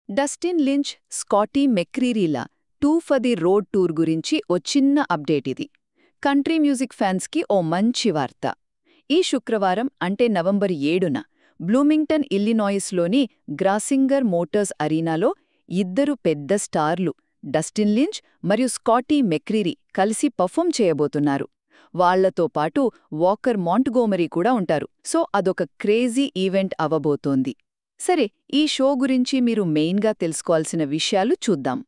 Dustin Lynch, Scotty మెక్రీరీల 2 for the road tour గురించి ఓ చిన్న అప్డేట్ ఇది. కంట్రీ మ్యూజిక్ ఫ్యాన్స్కి ఓ మంచి వార్త. ఈ శుక్రవారం అంటే నవంబర్ 7న బ్లూమింగ్టన్ ఇల్లినాయిస్లోని గ్రాసింగర్ మోటార్స్ అరీనాలో ఇద్దరు పెద్ద స్టార్లు డస్టిన్ లించ్ మరియు స్కాటీ మెక్రీరీ కలిసి పర్ఫామ్ చేయబోతున్నారు. వాళ్లతో పాటు వాకర్ మాంట్గోమరీ కూడా ఉంటారు. సో అదొక క్రేజీ ఈవెంట్ అవబోతోంది. సరే, ఈ షో గురించి మీరు మెయిన్గా తెలుసుకోవాల్సిన విషయాలు చూద్దాం.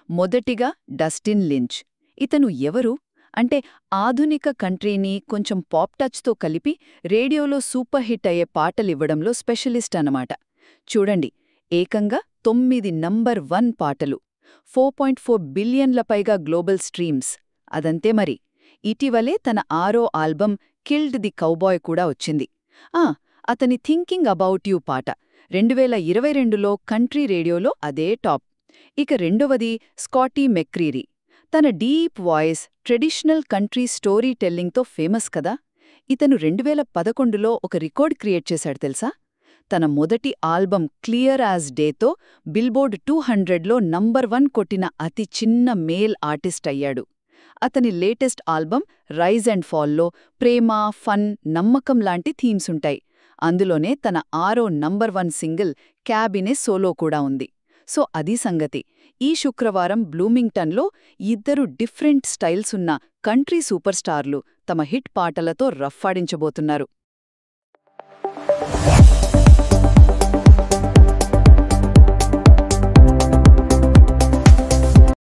మొదటిగా డస్టిన్ లించ్. ఇతను ఎవరు అంటే ఆధునిక కంట్రీని కొంచెం పాప్ టచ్తో కలిపి రేడియోలో సూపర్ హిట్ అయ్యే పాటలివ్వడంలో స్పెషలిస్ట్ అన్నమాట. చూడండి, ఏకంగా 9 నంబర్ 1 పాటలు, 4.4 బిలియన్ల పైగా గ్లోబల్ స్ట్రీమ్స్. అదంతే మరి. ఇటీవలే తన 6వ ఆల్బమ్ కిల్డ్ ది కౌబాయ్ కూడా వచ్చింది. అతని థింకింగ్ అబౌట్ యూ పాట 2022లో కంట్రీ రేడియోలో అదే టాప్. ఇక రెండవది స్కాటీ మెక్రీరీ. తన deep voice, traditional country story టెల్లింగ్తో ఫేమస్ కదా. ఇతను 2011లో ఒక రికార్డ్ క్రియేట్ చేశాడు తెలుసా. తన మొదటి ఆల్బమ్ క్లియర్ యాజ్ డేతో బిల్బోర్డ్ 200లో నంబర్ 1 కొట్టిన అతి చిన్న మేల్ ఆర్టిస్ట్ అయ్యాడు. అతని లేటెస్ట్ ఆల్బమ్ రైజ్ అండ్ ఫాల్లో ప్రేమ, ఫన్, నమ్మకం లాంటి థీమ్స్ ఉంటాయి. అందులోనే తన 6వ నంబర్ 1 సింగిల్ క్యాబినే సోలో కూడా ఉంది. సో అది సంగతి. ఈ శుక్రవారం బ్లూమింగ్టన్లో ఇద్దరు డిఫరెంట్ స్టైల్స్ ఉన్న కంట్రీ సూపర్ స్టార్లు తమ హిట్ పాటలతో రఫ్ఫాడించబోతున్నారు.